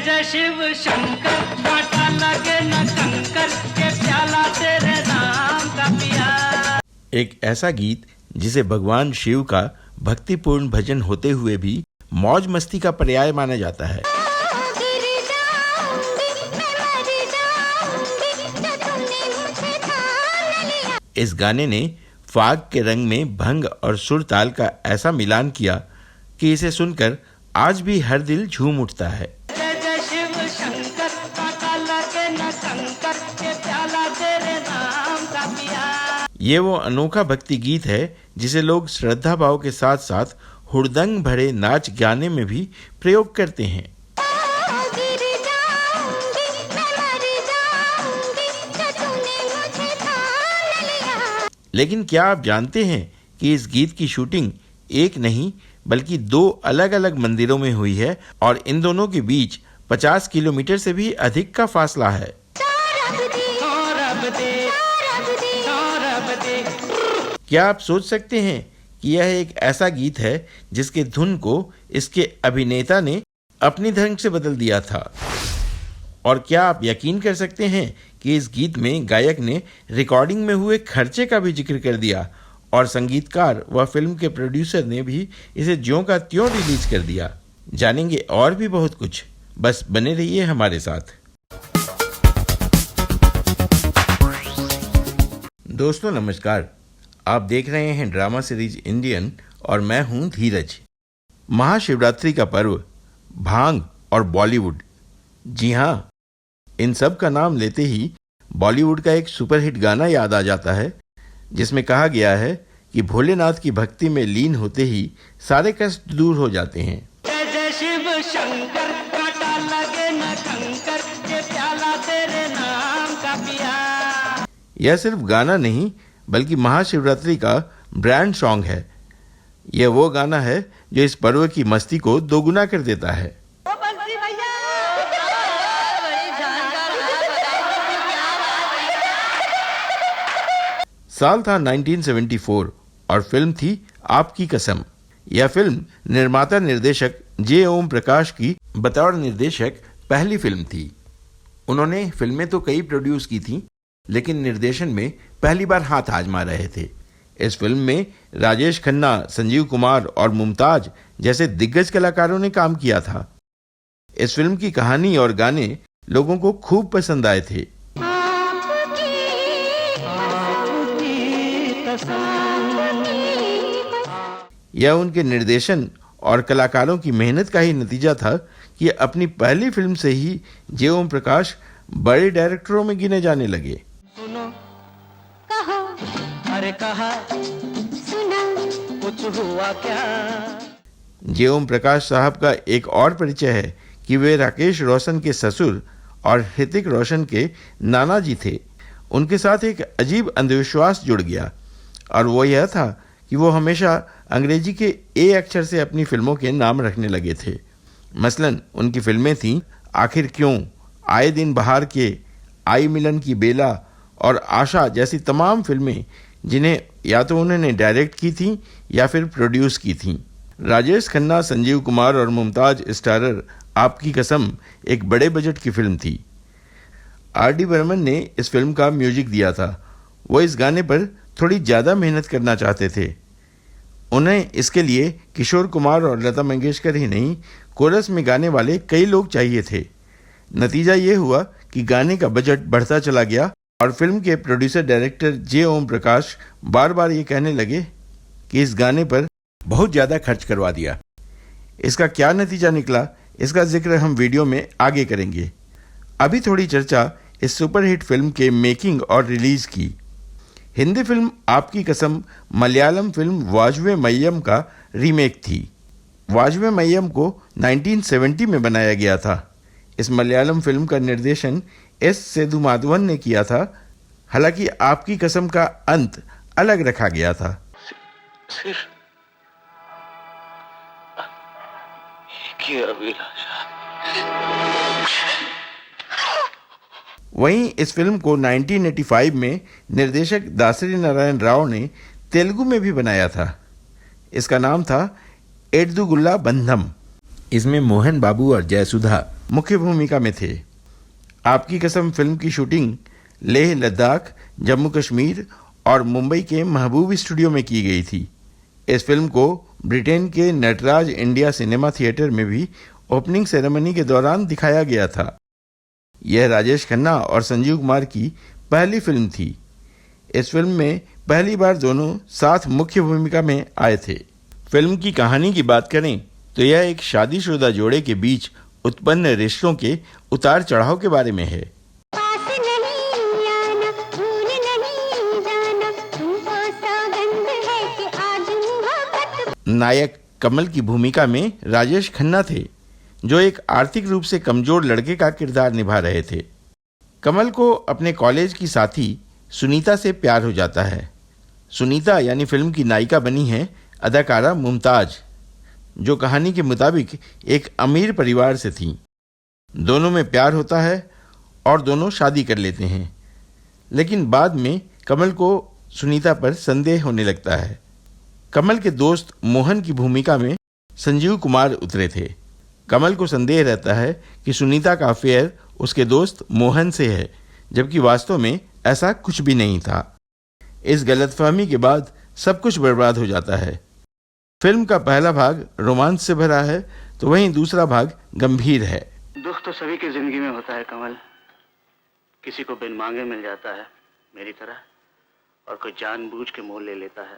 जय शिव शंकर, कांटा लगे न कंकर, के प्याला तेरे नाम का पिया। एक ऐसा गीत जिसे भगवान शिव का भक्तिपूर्ण भजन होते हुए भी मौज मस्ती का पर्याय माना जाता है। इस गाने ने फाग के रंग में भंग और सुर ताल का ऐसा मिलान किया कि इसे सुनकर आज भी हर दिल झूम उठता है। जय शिव शंकर, कांटा लगे न कंकर, के प्याला तेरे नाम का पिया। ये वो अनोखा भक्ति गीत है जिसे लोग श्रद्धा भाव के साथ साथ हुड़दंग भरे नाच गाने में भी प्रयोग करते हैं। लेकिन क्या आप जानते हैं कि इस गीत की शूटिंग एक नहीं बल्कि 2 अलग अलग मंदिरों में हुई है और इन दोनों के बीच 50 किलोमीटर से भी अधिक का फासला है। क्या आप सोच सकते हैं कि यह एक ऐसा गीत है जिसके धुन को इसके अभिनेता ने अपनी ढंग से बदल दिया था? और क्या आप यकीन कर सकते हैं कि इस गीत में गायक ने रिकॉर्डिंग में हुए खर्चे का भी जिक्र कर दिया और संगीतकार व फिल्म के प्रोड्यूसर ने भी इसे ज्यों का त्यों रिलीज कर दिया। जानेंगे और भी बहुत कुछ, बस बने रहिए हमारे साथ। दोस्तों नमस्कार, आप देख रहे हैं ड्रामा सीरीज इंडियन और मैं हूं धीरज। महाशिवरात्रि का पर्व, भांग और बॉलीवुड, जी हाँ, इन सब का नाम लेते ही बॉलीवुड का एक सुपरहिट गाना याद आ जाता है जिसमें कहा गया है कि भोलेनाथ की भक्ति में लीन होते ही सारे कष्ट दूर हो जाते हैं। जय जय शिव शंकर, कांटा लगे न कंकर, के प्याला तेरे नाम का पिया। यह सिर्फ गाना नहीं बल्कि महाशिवरात्रि का ब्रांड सॉन्ग है। यह वो गाना है जो इस पर्व की मस्ती को दोगुना कर देता है। साल था 1974 और फिल्म थी आपकी कसम। यह फिल्म निर्माता निर्देशक जे ओम प्रकाश की बतौर निर्देशक पहली फिल्म थी। उन्होंने फिल्में तो कई प्रोड्यूस की थीं, लेकिन निर्देशन में पहली बार हाथ आजमा रहे थे। इस फिल्म में राजेश खन्ना, संजीव कुमार और मुमताज जैसे दिग्गज कलाकारों ने काम किया था। इस फिल्म की कहानी और गाने लोगों को खूब पसंद आए थे। यह उनके निर्देशन और कलाकारों की मेहनत का ही नतीजा था कि अपनी पहली फिल्म से ही जे ओम प्रकाश बड़े डायरेक्टरों में गिने जाने लगे। सुनो, कहो, अरे कहा, सुना, कुछ हुआ क्या? जे ओम प्रकाश साहब का एक और परिचय है कि वे राकेश रोशन के ससुर और ऋतिक रोशन के नाना जी थे। उनके साथ एक अजीब अंधविश्वास जुड़ गया और वो यह था कि वो हमेशा अंग्रेजी के ए अक्षर से अपनी फिल्मों के नाम रखने लगे थे। मसलन उनकी फिल्में थीं आखिर क्यों, आए दिन बहार के, आई मिलन की बेला और आशा जैसी तमाम फिल्में जिन्हें या तो उन्होंने डायरेक्ट की थीं या फिर प्रोड्यूस की थीं। राजेश खन्ना, संजीव कुमार और मुमताज स्टारर आपकी कसम एक बड़े बजट की फिल्म थी। आर.डी. बर्मन ने इस फिल्म का म्यूजिक दिया था। वो इस गाने पर थोड़ी ज़्यादा मेहनत करना चाहते थे। उन्हें इसके लिए किशोर कुमार और लता मंगेशकर ही नहीं, कोरस में गाने वाले कई लोग चाहिए थे। नतीजा ये हुआ कि गाने का बजट बढ़ता चला गया और फिल्म के प्रोड्यूसर डायरेक्टर जे ओम प्रकाश बार बार ये कहने लगे कि इस गाने पर बहुत ज़्यादा खर्च करवा दिया। इसका क्या नतीजा निकला, इसका जिक्र हम वीडियो में आगे करेंगे। अभी थोड़ी चर्चा इस सुपरहिट फिल्म के मेकिंग और रिलीज की। हिंदी फिल्म आपकी कसम मलयालम फिल्म वाजवे मय्यम का रीमेक थी। वाजवे मय्यम को 1970 में बनाया गया था। इस मलयालम फिल्म का निर्देशन एस सेतुमाधवन ने किया था। हालांकि आपकी कसम का अंत अलग रखा गया था। सिर्फ की अभिलाषा। वहीं इस फिल्म को 1985 में निर्देशक दासरी नारायण राव ने तेलुगु में भी बनाया था। इसका नाम था एड्दुगुल्ला बंधम। इसमें मोहन बाबू और जयसुधा मुख्य भूमिका में थे। आपकी कसम फिल्म की शूटिंग लेह, लद्दाख, जम्मू कश्मीर और मुंबई के महबूब स्टूडियो में की गई थी। इस फिल्म को ब्रिटेन के नटराज इंडिया सिनेमा थिएटर में भी ओपनिंग सेरेमनी के दौरान दिखाया गया था। यह राजेश खन्ना और संजीव कुमार की पहली फिल्म थी। इस फिल्म में पहली बार दोनों साथ मुख्य भूमिका में आए थे। फिल्म की कहानी की बात करें तो यह एक शादीशुदा जोड़े के बीच उत्पन्न रिश्तों के उतार चढ़ाव के बारे में है। नायक कमल की भूमिका में राजेश खन्ना थे, जो एक आर्थिक रूप से कमजोर लड़के का किरदार निभा रहे थे। कमल को अपने कॉलेज की साथी सुनीता से प्यार हो जाता है। सुनीता यानी फिल्म की नायिका बनी है अदाकारा मुमताज, जो कहानी के मुताबिक एक अमीर परिवार से थी। दोनों में प्यार होता है और दोनों शादी कर लेते हैं, लेकिन बाद में कमल को सुनीता पर संदेह होने लगता है। कमल के दोस्त मोहन की भूमिका में संजीव कुमार उतरे थे। कमल को संदेह रहता है कि सुनीता का अफेयर उसके दोस्त मोहन से है, जबकि वास्तव में ऐसा कुछ भी नहीं था। इस गलतफहमी के बाद सब कुछ बर्बाद हो जाता है। फिल्म का पहला भाग रोमांच से भरा है, तो वहीं दूसरा भाग गंभीर है। दुख तो सभी की जिंदगी में होता है कमल। किसी को बिन मांगे मिल जाता है मेरी तरह, और कोई जानबूझ के मोल ले लेता है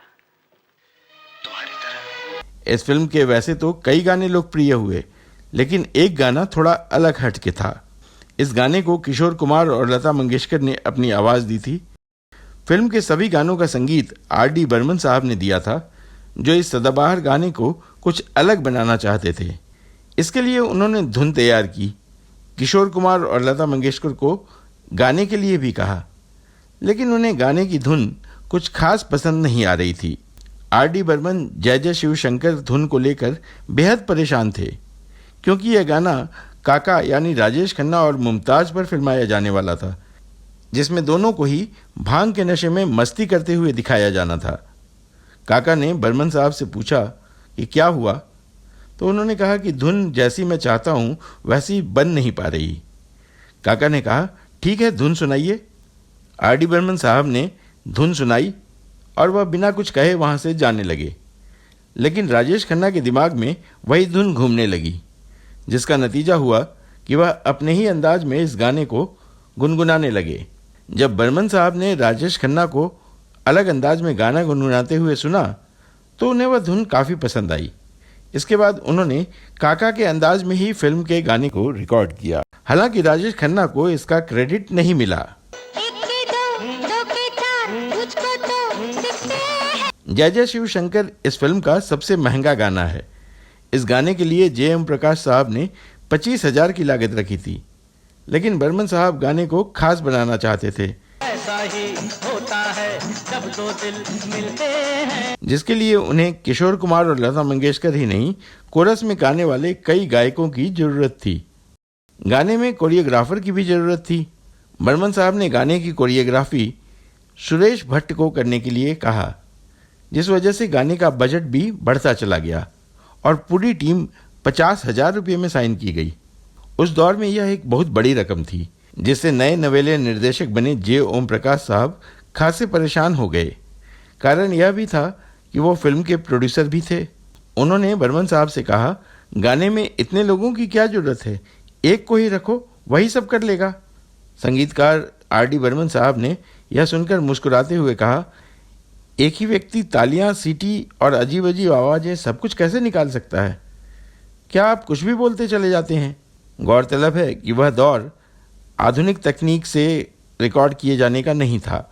तुम्हारी तरह। इस फिल्म के वैसे तो कई गाने लोकप्रिय हुए, लेकिन एक गाना थोड़ा अलग हटके था। इस गाने को किशोर कुमार और लता मंगेशकर ने अपनी आवाज दी थी। फिल्म के सभी गानों का संगीत R.D. बर्मन साहब ने दिया था, जो इस सदाबहार गाने को कुछ अलग बनाना चाहते थे। इसके लिए उन्होंने धुन तैयार की। किशोर कुमार और लता मंगेशकर को गाने के लिए भी कहा, लेकिन उन्हें गाने की धुन कुछ खास पसंद नहीं आ रही थी। R.D. बर्मन जय जय शिव शंकर धुन को लेकर बेहद परेशान थे, क्योंकि यह गाना काका यानी राजेश खन्ना और मुमताज पर फिल्माया जाने वाला था, जिसमें दोनों को ही भांग के नशे में मस्ती करते हुए दिखाया जाना था। काका ने बर्मन साहब से पूछा कि क्या हुआ, तो उन्होंने कहा कि धुन जैसी मैं चाहता हूँ वैसी बन नहीं पा रही। काका ने कहा ठीक है, धुन सुनाइए। R.D. बर्मन साहब ने धुन सुनाई और वह बिना कुछ कहे वहाँ से जाने लगे, लेकिन राजेश खन्ना के दिमाग में वही धुन घूमने लगी, जिसका नतीजा हुआ कि वह अपने ही अंदाज में इस गाने को गुनगुनाने लगे। जब बर्मन साहब ने राजेश खन्ना को अलग अंदाज में गाना गुनगुनाते हुए सुना, तो उन्हें वह धुन काफ़ी पसंद आई। इसके बाद उन्होंने काका के अंदाज में ही फिल्म के गाने को रिकॉर्ड किया। हालांकि राजेश खन्ना को इसका क्रेडिट नहीं मिला। जय जय शिव शंकर इस फिल्म का सबसे महंगा गाना है। इस गाने के लिए J.M. प्रकाश साहब ने 25,000 की लागत रखी थी, लेकिन बर्मन साहब गाने को खास बनाना चाहते थे। ऐसा ही होता है जब दो दिल मिलते हैं, जिसके लिए उन्हें किशोर कुमार और लता मंगेशकर ही नहीं, कोरस में गाने वाले कई गायकों की जरूरत थी। गाने में कोरियोग्राफर की भी जरूरत थी। बर्मन साहब ने गाने की कोरियोग्राफी सुरेश भट्ट को करने के लिए कहा, जिस वजह से गाने का बजट भी बढ़ता चला गया और पूरी टीम 50,000 रुपये में साइन की गई। उस दौर में यह एक बहुत बड़ी रकम थी, जिससे नए नवेले निर्देशक बने J.O. प्रकाश साहब खासे परेशान हो गए। कारण यह भी था कि वो फिल्म के प्रोड्यूसर भी थे। उन्होंने बर्मन साहब से कहा, गाने में इतने लोगों की क्या जरूरत है, एक को ही रखो, वही सब कर लेगा। संगीतकार R.D. बर्मन साहब ने यह सुनकर मुस्कुराते हुए कहा, एक ही व्यक्ति तालियां, सीटी और अजीब अजीब आवाज़ें सब कुछ कैसे निकाल सकता है? क्या आप कुछ भी बोलते चले जाते हैं? गौरतलब है कि वह दौर आधुनिक तकनीक से रिकॉर्ड किए जाने का नहीं था।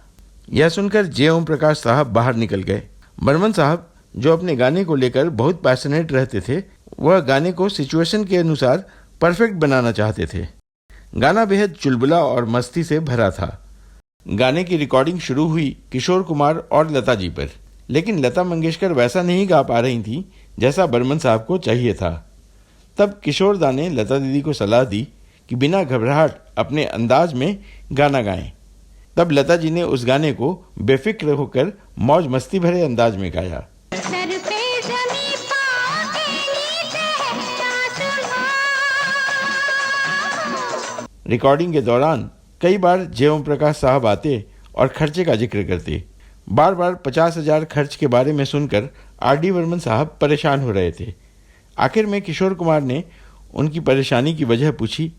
यह सुनकर J.O. प्रकाश साहब बाहर निकल गए। बर्मन साहब, जो अपने गाने को लेकर बहुत पैशनेट रहते थे, वह गाने को सिचुएशन के अनुसार परफेक्ट बनाना चाहते थे। गाना बेहद चुलबुला और मस्ती से भरा था। गाने की रिकॉर्डिंग शुरू हुई किशोर कुमार और लता जी पर, लेकिन लता मंगेशकर वैसा नहीं गा पा रही थी जैसा बर्मन साहब को चाहिए था। तब किशोर दा ने लता दीदी को सलाह दी कि बिना घबराहट अपने अंदाज में गाना गाएं। तब लता जी ने उस गाने को बेफिक्र होकर मौज मस्ती भरे अंदाज में गाया। सर पे ज़मीं पाँव के नीचे, रिकॉर्डिंग के दौरान कई बार जय ओम प्रकाश साहब आते और खर्चे का जिक्र करते। बार बार 50,000 खर्च के बारे में सुनकर आर.डी. बर्मन साहब परेशान हो रहे थे। आखिर में किशोर कुमार ने उनकी परेशानी की वजह पूछी।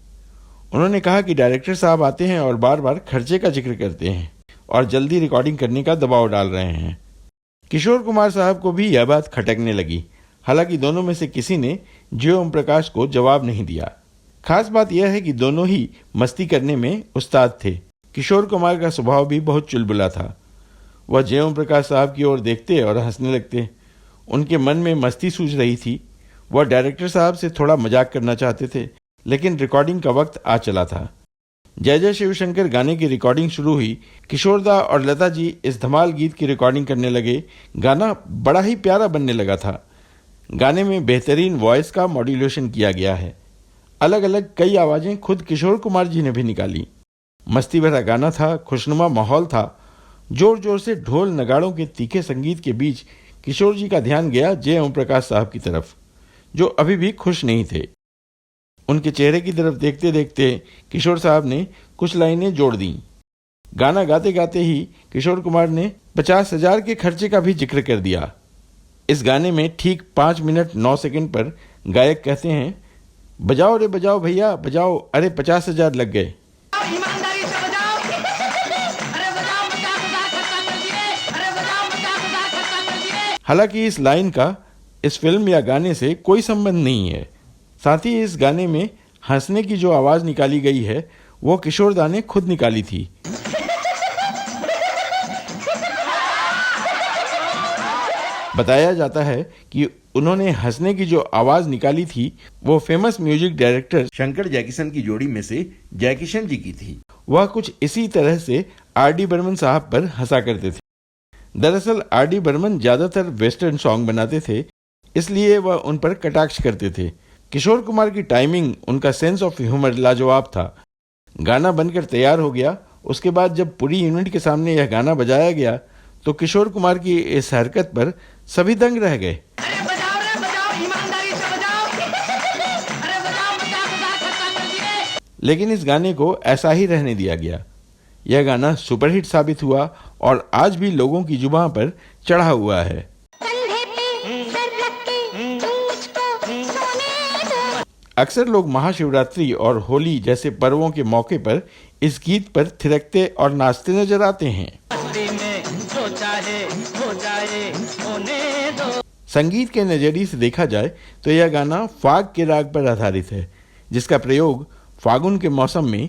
उन्होंने कहा कि डायरेक्टर साहब आते हैं और बार बार खर्चे का जिक्र करते हैं और जल्दी रिकॉर्डिंग करने का दबाव डाल रहे हैं। किशोर कुमार साहब को भी यह बात खटकने लगी। हालांकि दोनों में से किसी ने जय ओम प्रकाश को जवाब नहीं दिया। खास बात यह है कि दोनों ही मस्ती करने में उस्ताद थे। किशोर कुमार का स्वभाव भी बहुत चुलबुला था। वह जय ओम प्रकाश साहब की ओर देखते और हंसने लगते। उनके मन में मस्ती सूझ रही थी। वह डायरेक्टर साहब से थोड़ा मजाक करना चाहते थे, लेकिन रिकॉर्डिंग का वक्त आ चला था। जय जय शिवशंकर गाने की रिकॉर्डिंग शुरू हुई। किशोरदा और लता जी इस धमाल गीत की रिकॉर्डिंग करने लगे। गाना बड़ा ही प्यारा बनने लगा था। गाने में बेहतरीन वॉइस का मॉड्यूलेशन किया गया है। अलग अलग कई आवाजें खुद किशोर कुमार जी ने भी निकाली। मस्ती भरा गाना था, खुशनुमा माहौल था। जोर जोर से ढोल नगाड़ों के तीखे संगीत के बीच किशोर जी का ध्यान गया जय ओम प्रकाश साहब की तरफ, जो अभी भी खुश नहीं थे। उनके चेहरे की तरफ देखते देखते किशोर साहब ने कुछ लाइनें जोड़ दी। गाना गाते गाते ही किशोर कुमार ने 50,000 के खर्चे का भी जिक्र कर दिया। इस गाने में ठीक 5 मिनट 9 सेकंड पर गायक कहते हैं, बजाओ रे बजाओ भैया बजाओ, अरे 50,000 लग गए। ईमानदारी से बजाओ, अरे बजाओ, मजाक उड़ा खर्चा कर दिए, अरे बजाओ, मजाक उड़ा खर्चा कर दिए। हालांकि इस लाइन का इस फिल्म या गाने से कोई संबंध नहीं है। साथ ही इस गाने में हंसने की जो आवाज निकाली गई है वो किशोरदा ने खुद निकाली थी। बताया जाता है कि उन्होंने हंसने की जो आवाज निकाली थी वो famous music director Shankar Jaikishan की जोड़ी में से जयकिशन जी की थी। वह कुछ इसी तरह से आर.डी. बर्मन साहब पर हंसा करते थे। दरअसल आर.डी. बर्मन ज्यादातर वेस्टर्न सॉन्ग बनाते थे, इसलिए वह उन पर कटाक्ष करते थे। किशोर कुमार की टाइमिंग, उनका सेंस ऑफ ह्यूमर लाजवाब था। गाना बनकर तैयार हो गया। उसके बाद जब पूरी यूनिट के सामने यह गाना बजाया गया तो किशोर कुमार की इस हरकत पर सभी दंग रह गए। अरे बजाओ रे बजाओ, ईमानदारी से बजाओ, अरे बजाओ, मजाक उड़ा खर्चा कर दिए। लेकिन इस गाने को ऐसा ही रहने दिया गया। यह गाना सुपरहिट साबित हुआ और आज भी लोगों की जुबान पर चढ़ा हुआ है। अक्सर लोग महाशिवरात्रि और होली जैसे पर्वों के मौके पर इस गीत पर थिरकते और नाचते नजर आते हैं। संगीत के नजरिए से देखा जाए तो यह गाना फाग के राग पर आधारित है, जिसका प्रयोग फागुन के मौसम में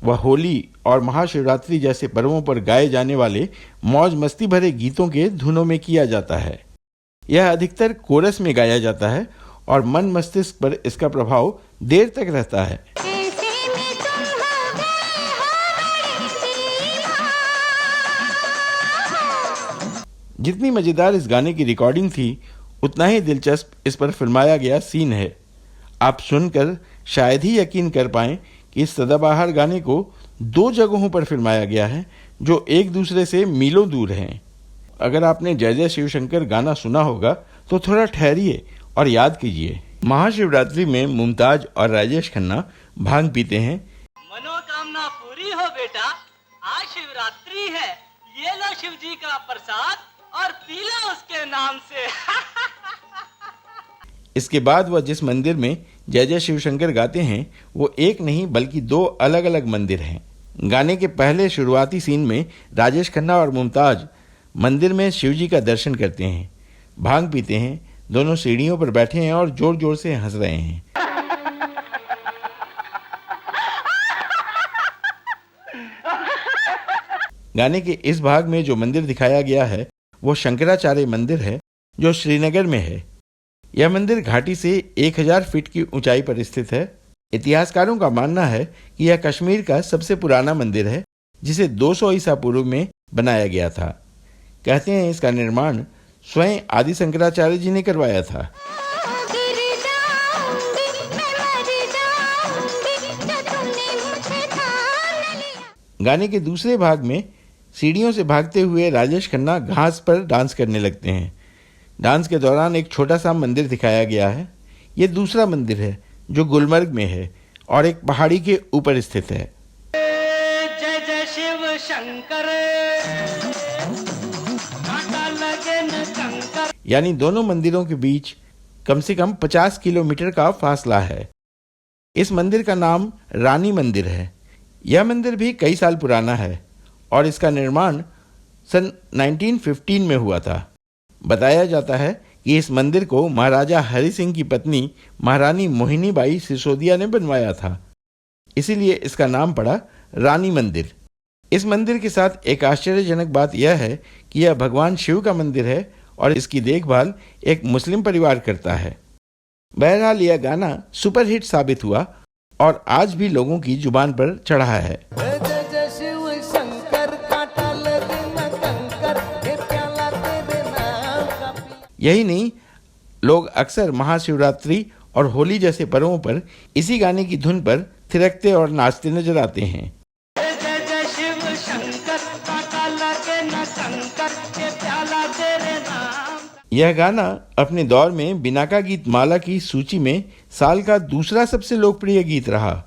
व होली और महाशिवरात्रि जैसे पर्वों पर गाए जाने वाले मौज मस्ती भरे गीतों के धुनों में किया जाता है। यह अधिकतर कोरस में गाया जाता है और मन मस्तिष्क पर इसका प्रभाव देर तक रहता है। जितनी मजेदार इस गाने की रिकॉर्डिंग थी, उतना ही दिलचस्प इस पर फिल्माया गया सीन है। आप सुनकर शायद ही यकीन कर पाएं कि इस सदाबहार गाने को 2 जगहों पर फिल्माया गया है, जो एक दूसरे से मीलों दूर हैं। अगर आपने जय जय शिवशंकर गाना सुना होगा तो थोड़ा ठहरिए और याद कीजिए। महाशिवरात्रि में मुमताज और राजेश खन्ना भांग पीते हैं। मनोकामना पूरी हो बेटा, आज शिवरात्रि है, ये लो शिव जी का प्रसाद और पी लो उसके नाम से। इसके बाद वह जिस मंदिर में जय जय शिवशंकर गाते हैं वो एक नहीं बल्कि 2 अलग अलग मंदिर हैं। गाने के पहले शुरुआती सीन में राजेश खन्ना और मुमताज मंदिर में शिव जी का दर्शन करते हैं, भांग पीते हैं, दोनों सीढ़ियों पर बैठे हैं और जोर जोर से हंस रहे हैं। गाने के इस भाग में जो मंदिर दिखाया गया है वो शंकराचार्य मंदिर है, जो श्रीनगर में है। यह मंदिर घाटी से 1000 फीट की ऊंचाई पर स्थित है। इतिहासकारों का मानना है कि यह कश्मीर का सबसे पुराना मंदिर है, जिसे 200 ईसा पूर्व में बनाया गया था। कहते हैं इसका निर्माण स्वयं आदि शंकराचार्य जी ने करवाया था। गाने के दूसरे भाग में सीढ़ियों से भागते हुए राजेश खन्ना घास पर डांस करने लगते हैं। डांस के दौरान एक छोटा सा मंदिर दिखाया गया है। ये दूसरा मंदिर है जो गुलमर्ग में है और एक पहाड़ी के ऊपर स्थित है। जय जय शिव शंकर, कांटा लगे न कंकर। यानी दोनों मंदिरों के बीच कम से कम 50 किलोमीटर का फासला है। इस मंदिर का नाम रानी मंदिर है। यह मंदिर भी कई साल पुराना है और इसका निर्माण सन 1915 में हुआ था। बताया जाता है कि इस मंदिर को महाराजा हरि सिंह की पत्नी महारानी मोहिनीबाई सिसोदिया ने बनवाया था, इसीलिए इसका नाम पड़ा रानी मंदिर। इस मंदिर के साथ एक आश्चर्यजनक बात यह है कि यह भगवान शिव का मंदिर है और इसकी देखभाल एक मुस्लिम परिवार करता है। बहरहाल यह गाना सुपरहिट साबित हुआ और आज भी लोगों की जुबान पर चढ़ा है। यही नहीं, लोग अक्सर महाशिवरात्रि और होली जैसे पर्वों पर इसी गाने की धुन पर थिरकते और नाचते नजर आते हैं। यह गाना अपने दौर में बिनाका गीत माला की सूची में साल का दूसरा सबसे लोकप्रिय गीत रहा।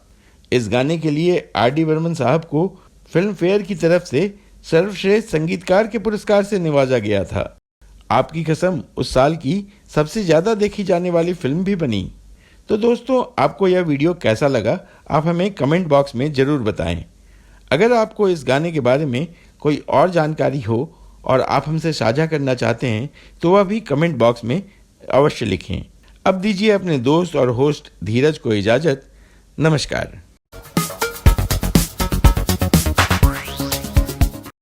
इस गाने के लिए R.D. बर्मन साहब को फिल्म फेयर की तरफ से सर्वश्रेष्ठ संगीतकार के पुरस्कार से नवाजा गया था। आपकी कसम उस साल की सबसे ज्यादा देखी जाने वाली फिल्म भी बनी। तो दोस्तों, आपको यह वीडियो कैसा लगा, आप हमें कमेंट बॉक्स में जरूर बताएं। अगर आपको इस गाने के बारे में कोई और जानकारी हो और आप हमसे साझा करना चाहते हैं तो वह भी कमेंट बॉक्स में अवश्य लिखें। अब दीजिए अपने दोस्त और होस्ट धीरज को इजाजत। नमस्कार।